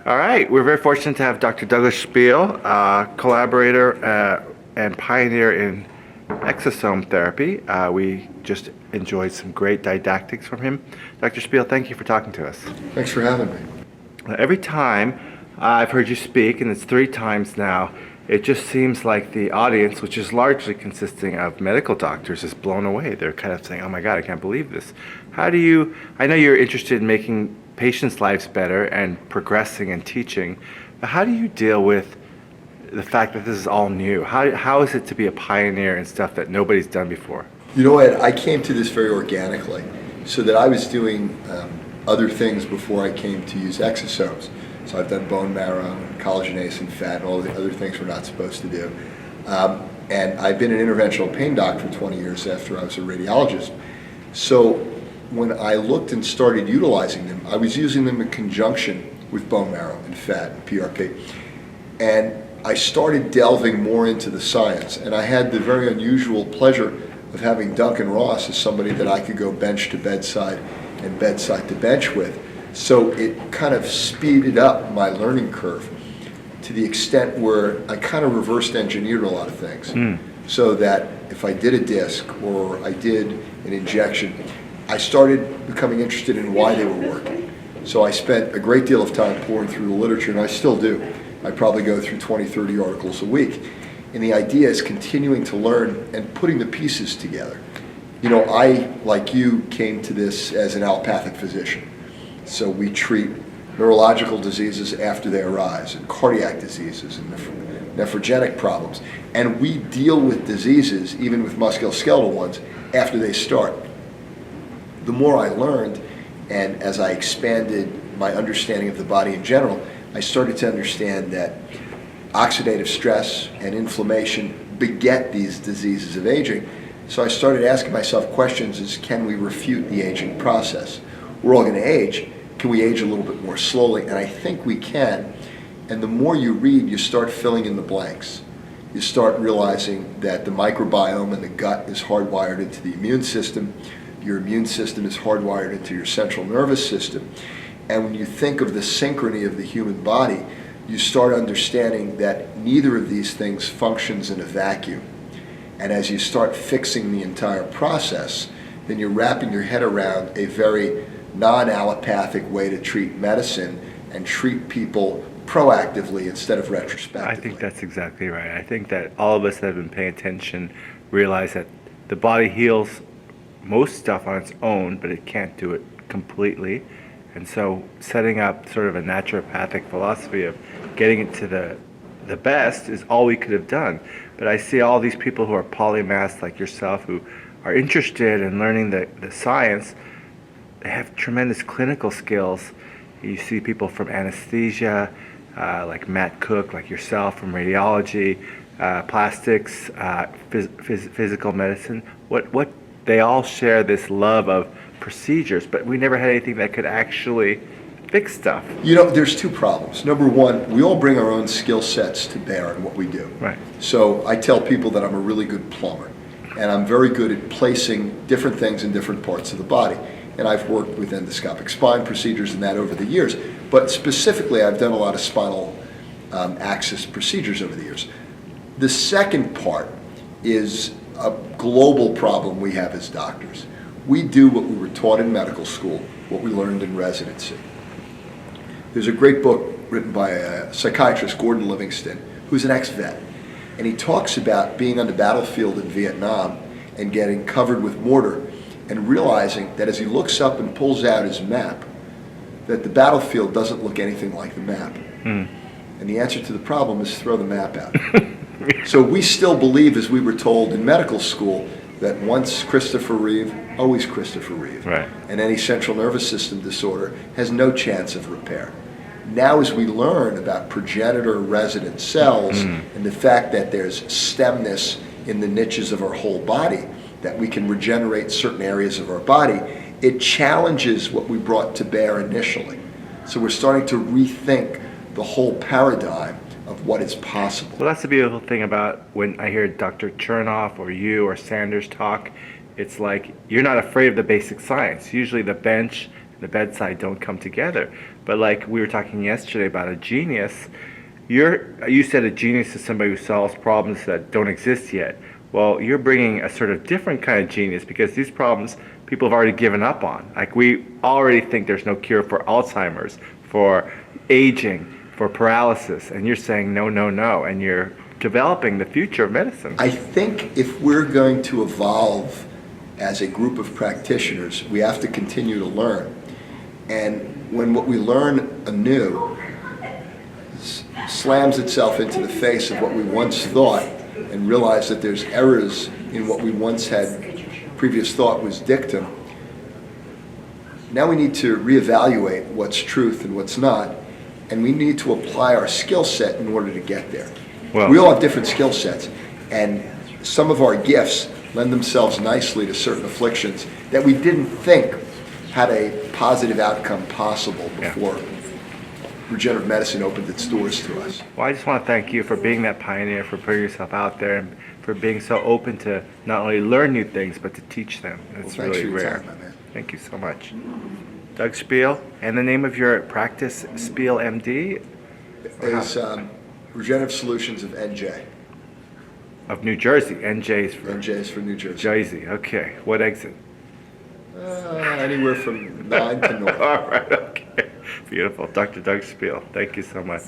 All right, we're very fortunate to have Dr. Douglas Spiel, collaborator and pioneer in exosome therapy. We just enjoyed some great didactics from him. Dr. Spiel, thank you for talking to us. Thanks for having me. Every time I've heard you speak, and it's 3 times now, it just seems like the audience, which is largely consisting of medical doctors, is blown away. They're kind of saying, oh my God, I can't believe this. I know you're interested in making patients' lives better and progressing and teaching, but how do you deal with the fact that this is all new? How is it to be a pioneer in stuff that nobody's done before? You know what? I came to this very organically, so that I was doing other things before I came to use exosomes. So I've done bone marrow, and collagenase, and fat, and all the other things we're not supposed to do. And I've been an interventional pain doc for 20 years after I was a radiologist. So when I looked and started utilizing them, I was using them in conjunction with bone marrow and fat and PRP. And I started delving more into the science, and I had the very unusual pleasure of having Duncan Ross as somebody that I could go bench to bedside and bedside to bench with. So it kind of speeded up my learning curve to the extent where I kind of reversed engineered a lot of things. So that if I did a disc or I did an injection, I started becoming interested in why they were working. So I spent a great deal of time pouring through the literature, and I still do. I probably go through 20, 30 articles a week. And the idea is continuing to learn and putting the pieces together. You know, I, like you, came to this as an allopathic physician. So we treat neurological diseases after they arise, and cardiac diseases, and nephrogenic problems. And we deal with diseases, even with musculoskeletal ones, after they start. The more I learned, and as I expanded my understanding of the body in general, I started to understand that oxidative stress and inflammation beget these diseases of aging. So I started asking myself questions as, can we refute the aging process? We're all going to age. Can we age a little bit more slowly? And I think we can. And the more you read, you start filling in the blanks. You start realizing that the microbiome in the gut is hardwired into the immune system. Your immune system is hardwired into your central nervous system. And when you think of the synchrony of the human body, you start understanding that neither of these things functions in a vacuum. And as you start fixing the entire process, then you're wrapping your head around a very non-allopathic way to treat medicine and treat people proactively instead of retrospectively. I think that's exactly right. I think that all of us that have been paying attention realize that the body heals most stuff on its own, but it can't do it completely. And so setting up sort of a naturopathic philosophy of getting it to the best is all we could have done. But I see all these people who are polymaths like yourself who are interested in learning the science. They have tremendous clinical skills. You see people from anesthesia, like Matt Cook, like yourself, from radiology, plastics, physical medicine. What they all share this love of procedures, but we never had anything that could actually fix stuff. You know, there's 2 problems. Number one, we all bring our own skill sets to bear in what we do. Right. So I tell people that I'm a really good plumber, and I'm very good at placing different things in different parts of the body. And I've worked with endoscopic spine procedures and that over the years. But specifically, I've done a lot of spinal axis procedures over the years. The second part is a global problem we have as doctors. We do what we were taught in medical school, what we learned in residency. There's a great book written by a psychiatrist, Gordon Livingston, who's an ex-vet. And he talks about being on the battlefield in Vietnam and getting covered with mortar and realizing that as he looks up and pulls out his map, that the battlefield doesn't look anything like the map. And the answer to the problem is throw the map out. So we still believe, as we were told in medical school, that once Christopher Reeve, always Christopher Reeve. Right. And any central nervous system disorder has no chance of repair. Now as we learn about progenitor resident cells and the fact that there's stemness in the niches of our whole body, that we can regenerate certain areas of our body, it challenges what we brought to bear initially. So we're starting to rethink the whole paradigm of what is possible. Well, that's the beautiful thing about when I hear Dr. Chernoff or you or Sanders talk. It's like you're not afraid of the basic science. Usually the bench the bedside don't come together. But like we were talking yesterday about a genius, you said a genius is somebody who solves problems that don't exist yet. Well, you're bringing a sort of different kind of genius because these problems people have already given up on. Like we already think there's no cure for Alzheimer's, for aging, for paralysis, and you're saying no, no, no, and you're developing the future of medicine. I think if we're going to evolve as a group of practitioners, we have to continue to learn. And when what we learn anew slams itself into the face of what we once thought and realize that there's errors in what we once had previous thought was dictum, now we need to reevaluate what's truth and what's not, and we need to apply our skill set in order to get there. Well, we all have different skill sets, and some of our gifts lend themselves nicely to certain afflictions that we didn't think had a positive outcome possible before regenerative medicine opened its doors to us. well, I just want to thank you for being that pioneer, for putting yourself out there, and for being so open to not only learn new things, but to teach them. It's Well, thanks really for your rare. time, my man. Thank you so much. Doug Spiel, and the name of your practice, Spiel MD, Is Regenerative Solutions of NJ. of New Jersey. NJ is for NJ is for New Jersey. Jersey. Okay. What exit? Anywhere from 9 to north. All right. Okay. Beautiful. Dr. Doug Spiel. Thank you so much.